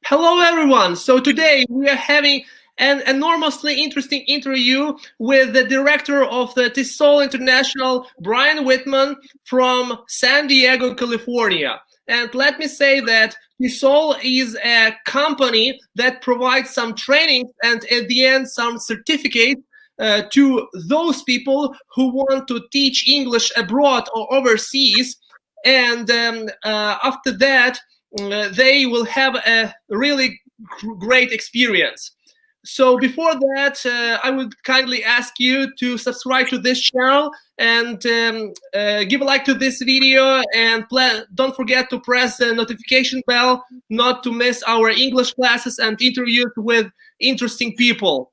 Hello, everyone. So today we are having an enormously interesting interview with the director of the TESOL International, Bryan Whitman from San Diego, California. And let me say that TESOL is a company that provides some training and at the end some certificates to those people who want to teach English abroad or overseas. And after that, they will have a really great experience. So before that, I would kindly ask you to subscribe to this channel and give a like to this video, and don't forget to press the notification bell not to miss our English classes and interviews with interesting people.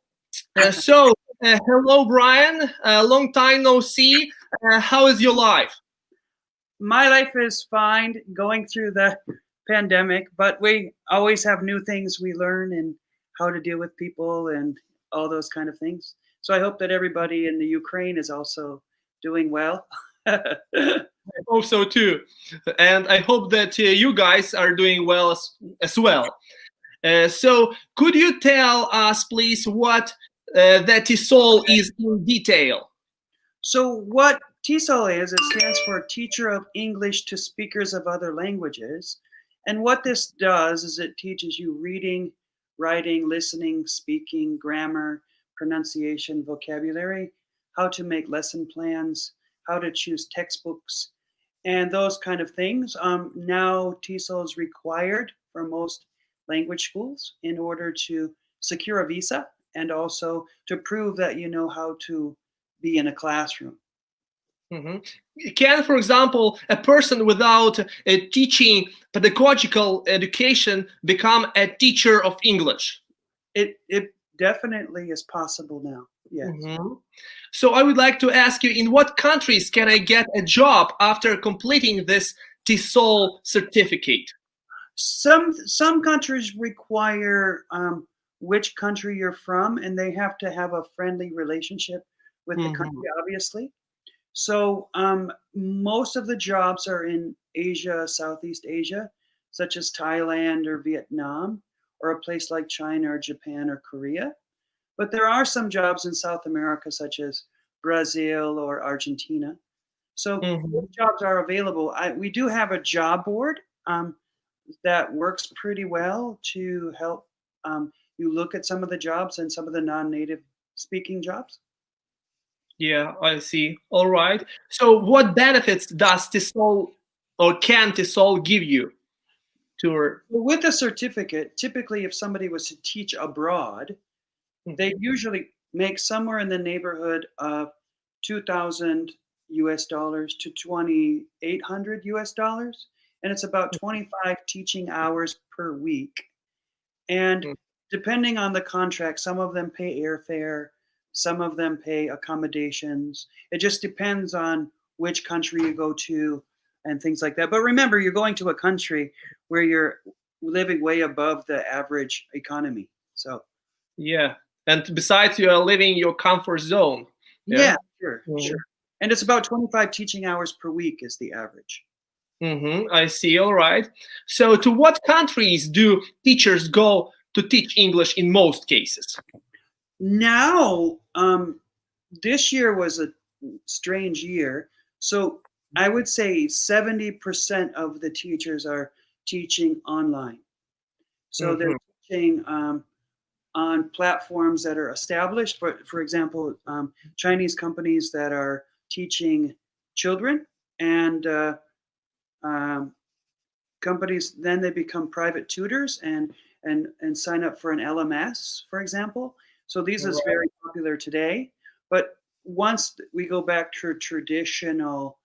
Hello, Bryan. Long time no see. How is your life? My life is fine going through the pandemic, but we always have new things we learn and how to deal with people and all those kind of things. So I hope that everybody in the Ukraine is also doing well. I hope so too, and I hope that you guys are doing well as well. So could you tell us, please, what that TESOL is in detail? So what TESOL is, it stands for Teacher of English to Speakers of Other Languages. And what this does is it teaches you reading, writing, listening, speaking, grammar, pronunciation, vocabulary, how to make lesson plans, how to choose textbooks, and those kind of things. Now TESOL is required for most language schools in order to secure a visa and also to prove that you know how to be in a classroom. Mm-hmm. Can, for example, a person without a teaching pedagogical education become a teacher of English? It definitely is possible now. Yes. Mm-hmm. So I would like to ask you, in what countries can I get a job after completing this TESOL certificate? Some countries require which country you're from, and they have to have a friendly relationship with the country, obviously. So most of the jobs are in Asia, Southeast Asia, such as Thailand or Vietnam, or a place like China or Japan or Korea. But there are some jobs in South America, such as Brazil or Argentina. So those jobs are available. We do have a job board that works pretty well to help you look at some of the jobs and some of the non-native speaking jobs. Yeah, I see. All right. So what benefits does TESOL or can TESOL give you? With a certificate, typically if somebody was to teach abroad, they usually make somewhere in the neighborhood of 2,000 US dollars to 2,800 US dollars. And it's about 25 teaching hours per week. And depending on the contract, some of them pay airfare, some of them pay accommodations. It just depends on which country you go to and things like that. But remember, you're going to a country where you're living way above the average economy. So yeah, and besides, you are living your comfort zone. Yeah, sure. And it's about 25 teaching hours per week is the average. I see. All right. So to what countries do teachers go to teach English in most cases? Now, this year was a strange year. So I would say 70% of the teachers are teaching online. So they're teaching on platforms that are established. For example, Chinese companies that are teaching children, and companies, then they become private tutors and sign up for an LMS, for example. So these is very popular today. But once we go back to traditional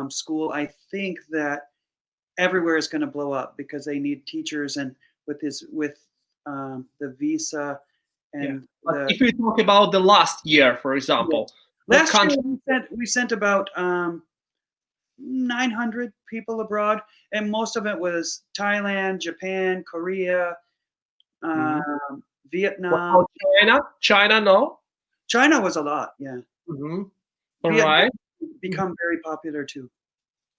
school, I think that everywhere is going to blow up because they need teachers, and with the visa and if we talk about the last year, for example, last year we sent about 900 people abroad, and most of it was Thailand, Japan, Korea, Vietnam. China, no. China was a lot, yeah. All right. Become very popular too.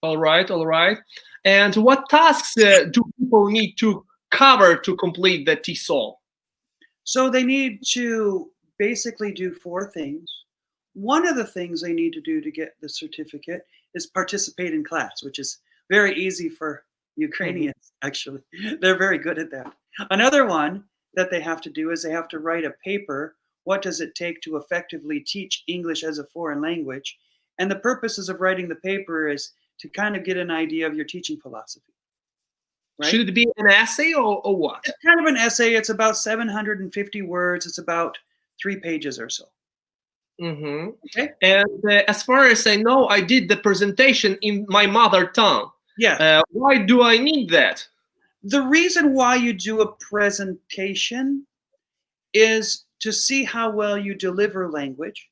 All right, all right. And what tasks do people need to cover to complete the TESOL? So they need to basically do four things. One of the things they need to do to get the certificate is participate in class, which is very easy for Ukrainians, actually. They're very good at that. Another one that they have to do is they have to write a paper. What does it take to effectively teach English as a foreign language? And the purposes of writing the paper is to kind of get an idea of your teaching philosophy. Right? Should it be an essay or what? It's kind of an essay. It's about 750 words. It's about 3 pages or so. Okay. And as far as I know, I did the presentation in my mother tongue. Yeah. Why do I need that? The reason why you do a presentation is to see how well you deliver language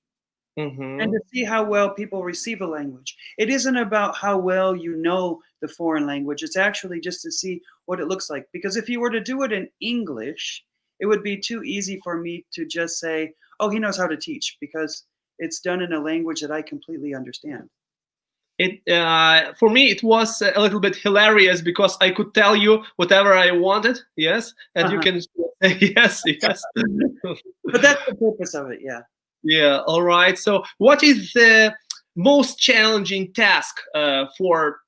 and to see how well people receive a language. It isn't about how well you know the foreign language. It's actually just to see what it looks like. Because if you were to do it in English, it would be too easy for me to just say, oh, he knows how to teach, because it's done in a language that I completely understand. For me, it was a little bit hilarious because I could tell you whatever I wanted, yes, and you can yes, yes. But that's the purpose of it, yeah. Yeah, all right. So what is the most challenging task for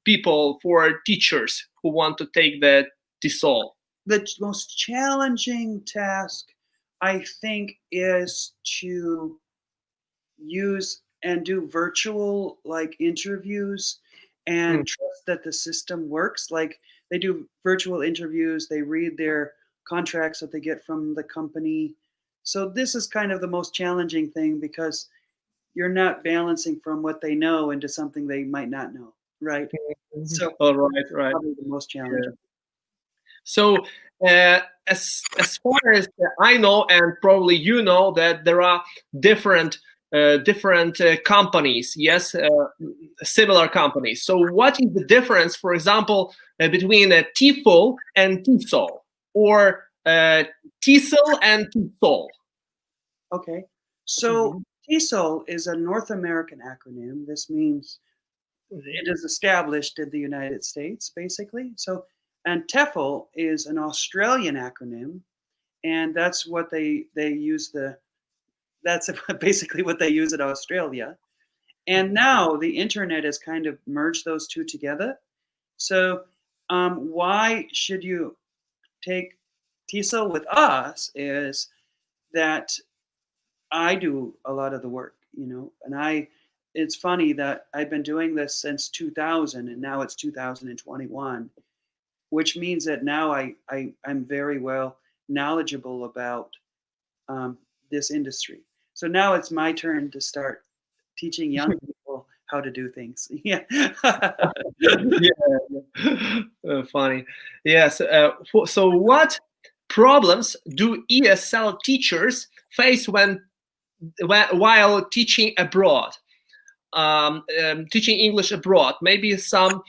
people, for teachers who want to take the TESOL? The most challenging task, I think, is to use and do virtual interviews and trust that the system works. Like, they do virtual interviews, they read their contracts that they get from the company. So this is kind of the most challenging thing, because you're not balancing from what they know into something they might not know, right? So all right, probably the most challenging. Yeah. So as far as I know, and probably you know, that there are different companies, yes, similar companies. So what is the difference, for example, between a TEFL and TESOL, or TESOL and TESOL? Okay, so TESOL is a North American acronym. This means it is established in the United States, basically. So, and TEFL is an Australian acronym, and that's what they use that's basically what they use in Australia. And now the internet has kind of merged those two together. So why should you take TESOL with us is that I do a lot of the work, and it's funny that I've been doing this since 2000, and now it's 2021, which means that now I'm very well knowledgeable about this industry. So now it's my turn to start teaching young people how to do things. Yeah. Funny. Yes. So what problems do ESL teachers face while teaching abroad, teaching English abroad? Maybe some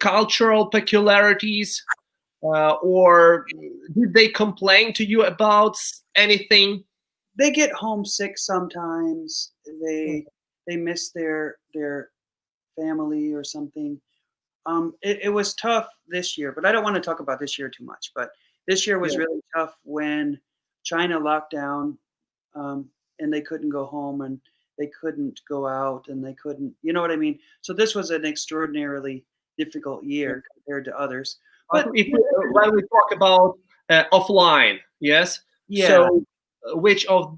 cultural peculiarities, or did they complain to you about anything? They get homesick sometimes. They miss their family or something. It was tough this year, but I don't want to talk about this year too much. But this year was really tough when China locked down, and they couldn't go home, and they couldn't go out, and they couldn't, you know what I mean? So this was an extraordinarily difficult year compared to others. But When we talk about offline, yes. Yeah. So which of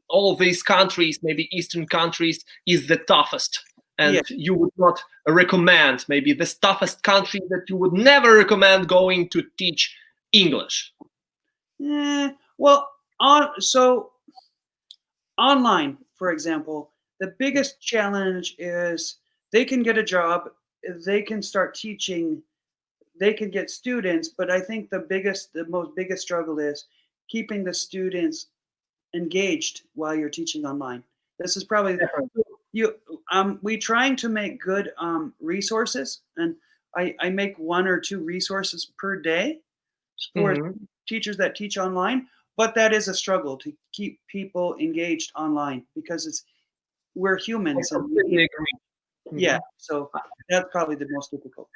all of these countries, maybe Eastern countries, is the toughest? And you would not recommend, maybe the toughest country that you would never recommend going to teach English? Well, so online, for example, the biggest challenge is they can get a job, they can start teaching, they can get students, but I think the biggest struggle is keeping the students engaged while you're teaching online. This is probably we trying to make good resources, and I make 1 or 2 resources per day for teachers that teach online, but that is a struggle to keep people engaged online, because we're humans. I completely agree. Yeah, so that's probably the most difficult.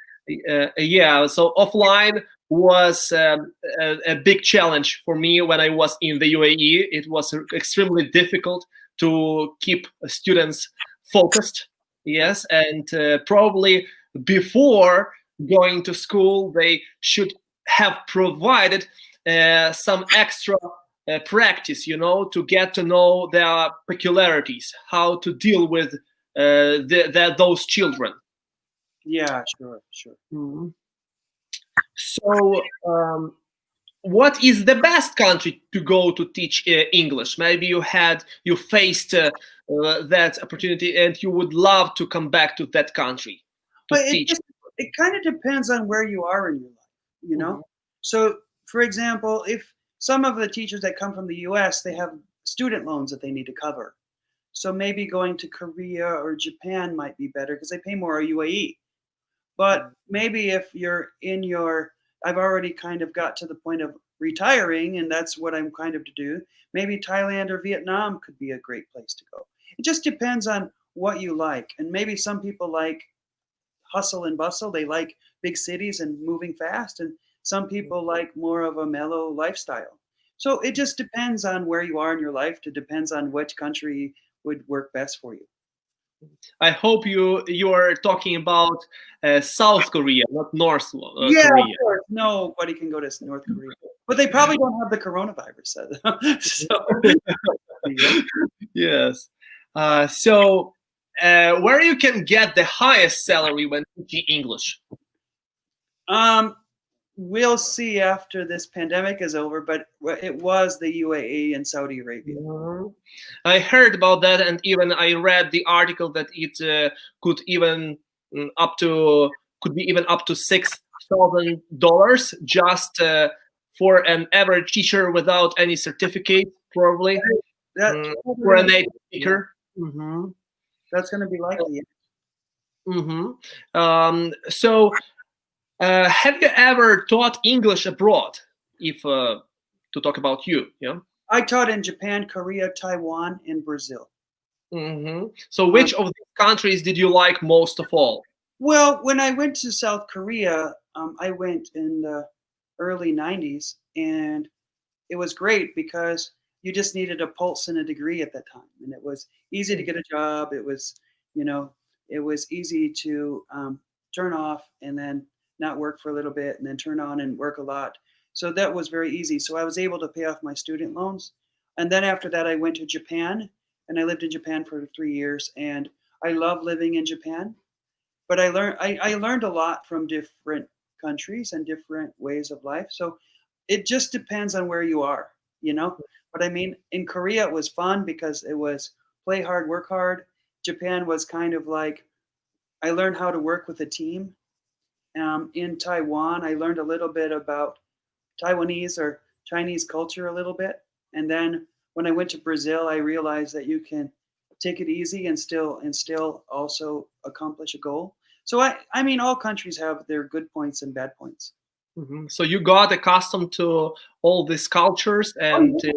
Yeah, so offline was a big challenge for me when I was in the UAE. It was extremely difficult to keep students focused. Yes, and probably before going to school, they should have provided some extra practice, to get to know their peculiarities, how to deal with those children. Yeah, sure, sure. Mhm. So, what is the best country to go to teach English? Maybe you faced that opportunity, and you would love to come back to that country to But teach. it kind of depends on where you are in your life, you know? Mhm. So, for example, if some of the teachers that come from the US, they have student loans that they need to cover. So maybe going to Korea or Japan might be better because they pay more, or UAE. But maybe if you're in your, I've already kind of got to the point of retiring, and that's what I'm kind of to do. Maybe Thailand or Vietnam could be a great place to go. It just depends on what you like. And maybe some people like hustle and bustle. They like big cities and moving fast. And some people like more of a mellow lifestyle. So it just depends on where you are in your life. It depends on which country would work best for you. I hope you are talking about South Korea, not North Yeah, of Korea. course. Nobody can go to North Korea, but they probably don't have the coronavirus. So, yeah. Yes. So, where you can get the highest salary when teaching English? Um, we'll see after this pandemic is over, but it was the UAE and Saudi Arabia. Mhm. I heard about that, and even I read the article that it could even up to could be even up to $6,000 just for an average teacher without any certificate, probably That's mm, probably for a going to native be, yeah, speaker. Hmm. that's going to be likely. Hmm. So, have you ever taught English abroad? If to talk about you, yeah. I taught in Japan, Korea, Taiwan, and Brazil. So, Um, which of these countries did you like most of all? well, when I went to South Korea, I went in the early 90s, and it was great because you just needed a pulse and a degree at that time, and it was easy to get a job. It was, you know, it was easy to turn off and then not work for a little bit, and then turn on and work a lot. So that was very easy. So I was able to pay off my student loans, and then after that, I went to Japan, and I lived in Japan for 3 years, and I love living in Japan. But I learned a lot from different countries and different ways of life. So it just depends on where you are, you know. But I mean, in Korea it was fun because it was play hard, work hard. Japan was kind of like I learned how to work with a team. In Taiwan, I learned a little bit about Taiwanese or Chinese culture a little bit. And then when I went to Brazil, I realized that you can take it easy and still also accomplish a goal. So I mean all countries have their good points and bad points. So you got accustomed to all these cultures, and Oh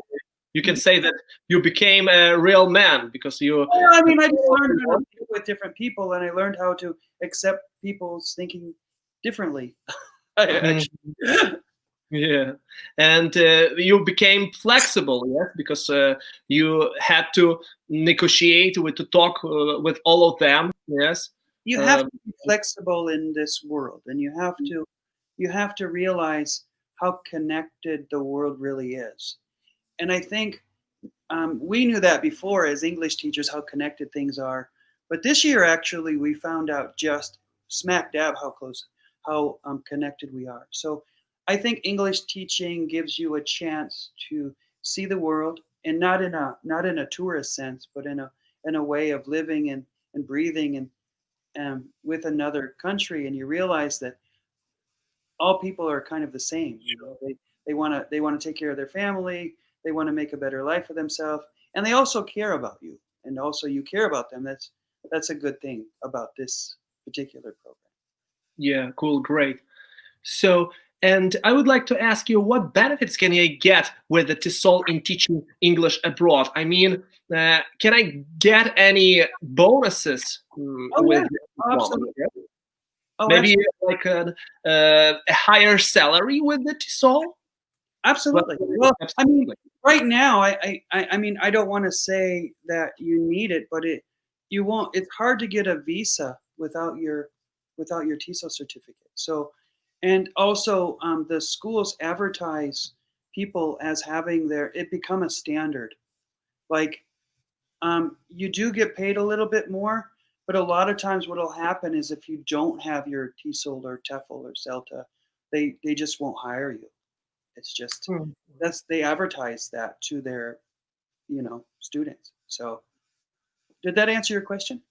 you yeah. can say that you became a real man because you. Well, I mean I just learned how to deal with different people and I learned how to accept people's thinking differently. Mhm. Actually. Yeah, and you became flexible, yes, because you had to negotiate with to talk with all of them, yes. You have Uh, to be flexible in this world and you have to realize how connected the world really is. And I think we knew that before as English teachers how connected things are. But this year, actually, we found out just smack dab how close, how connected we are. So I think English teaching gives you a chance to see the world, and not in a tourist sense, but in a way of living and breathing and with another country, and you realize that all people are kind of the same. You know, they want to take care of their family. They want to make a better life for themselves, and they also care about you, and also you care about them. That's a good thing about this particular program. yeah, cool, great. So And I would like to ask you, what benefits can I get with the TESOL in teaching English abroad? I mean, can I get any bonuses Oh yeah, with oh, TESOL? absolutely. Oh, Maybe absolutely. like a higher salary with the TESOL? Well, Absolutely. Well, I mean, absolutely. right now, I mean, I don't want to say that you need it, but you won't. It's hard to get a visa without your TESOL certificate. So, and also, the schools advertise people as having their it become a standard. Like, you do get paid a little bit more, but a lot of times what'll happen is if you don't have your TESOL or TEFL or CELTA, they just won't hire you. It's just Hmm. that's they advertise that to their, students. So, did that answer your question?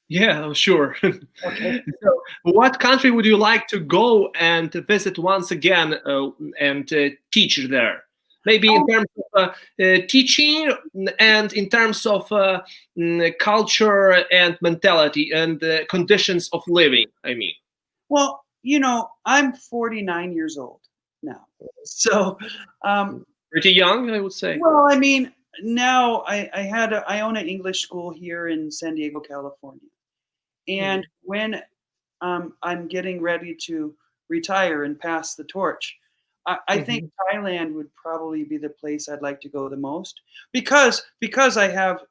Yeah, sure. Okay. So, what country would you like to go and to visit once again and teach there? Maybe in Oh, terms of teaching and in terms of culture and mentality and conditions of living, I mean. well, I'm 49 years old now. So, um, Pretty young, I would say. well, I mean, now I own an English school here in San Diego, California. And Mhm. when I'm getting ready to retire and pass the torch, I think Mhm. Thailand would probably be the place I'd like to go the most because I have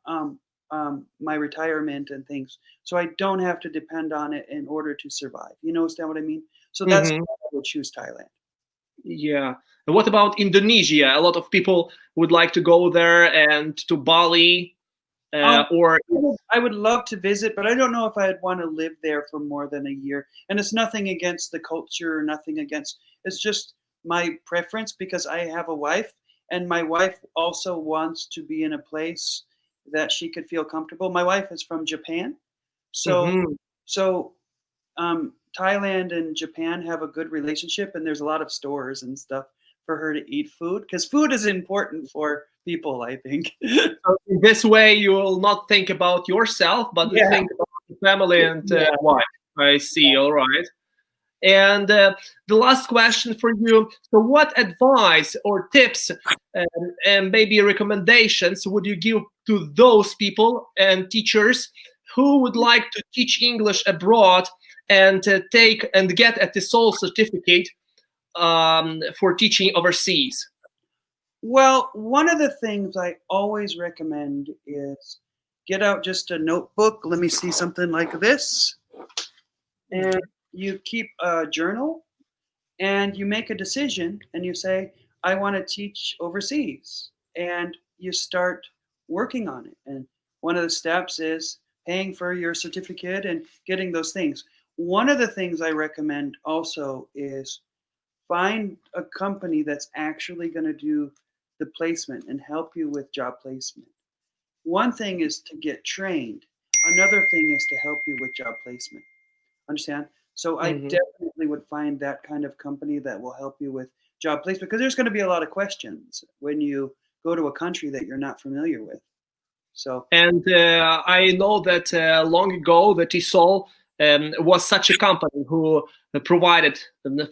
my retirement and things, so I don't have to depend on it in order to survive. You understand what I mean? So that's Mhm. why I would choose Thailand. Yeah. And what about Indonesia? A lot of people would like to go there and to Bali or I would love to visit, but I don't know if I'd want to live there for more than a year. And it's nothing against the culture, nothing against. It's just my preference because I have a wife, and my wife also wants to be in a place that she could feel comfortable. My wife is from Japan, so Mhm. so Thailand and Japan have a good relationship, and there's a lot of stores and stuff for her to eat food because food is important for people, I think. So in this way, you will not think about yourself, but you Yeah, think about the family and yeah. wife. I see. All right. And the last question for you. So, what advice or tips and maybe recommendations would you give to those people and teachers who would like to teach English abroad and take and get a TESOL certificate for teaching overseas? Well, one of the things I always recommend is get out just a notebook. Let me see something like this. And Mhm. you keep a journal and you make a decision and you say, I want to teach overseas. And you start working on it. And one of the steps is paying for your certificate and getting those things. One of the things I recommend also is find a company that's actually going to do the placement and help you with job placement. One thing is to get trained. Another thing is to help you with job placement. Understand? So I Mhm. definitely would find that kind of company that will help you with job placement because there's going to be a lot of questions when you go to a country that you're not familiar with. So And I know that long ago, the TESOL was such a company who provided,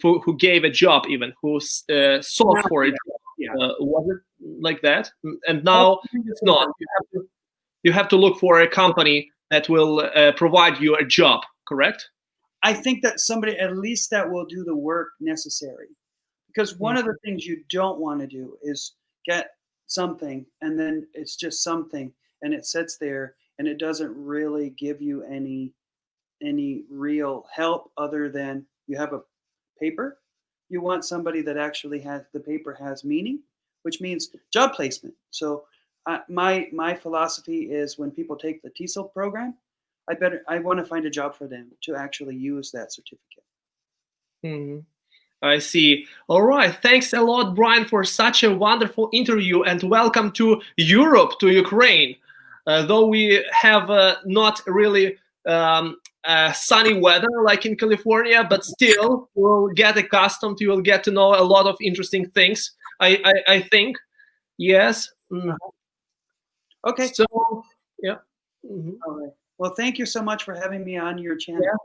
who gave a job, even who sought now, for a yeah, job. yeah. Was it like that? And That's now kind of it's not. You have to look for a company that will provide you a job. Correct? I think that somebody at least that will do the work necessary. Because one of the things you don't want to do is get something and then it's just something and it sits there and it doesn't really give you any real help other than you have a paper. You want somebody that actually has the paper has meaning, which means job placement. So my philosophy is when people take the TESOL program, I want to find a job for them to actually use that certificate. Mhm. I see. All right. Thanks a lot, Brian, for such a wonderful interview, and welcome to Europe, to Ukraine. Though we have not really sunny weather like in California, but still, you'll get accustomed. You will get to know a lot of interesting things. I think. Yes. Okay. So, yeah. Mhm. All right. Well, thank you so much for having me on your Yeah. channel.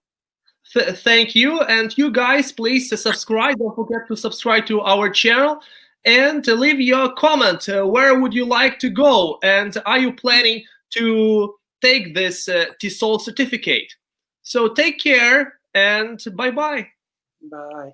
Thank you. And you guys, please subscribe. Don't forget to subscribe to our channel and leave your comment. Where would you like to go? And are you planning to take this TESOL certificate? So take care and bye-bye. Bye.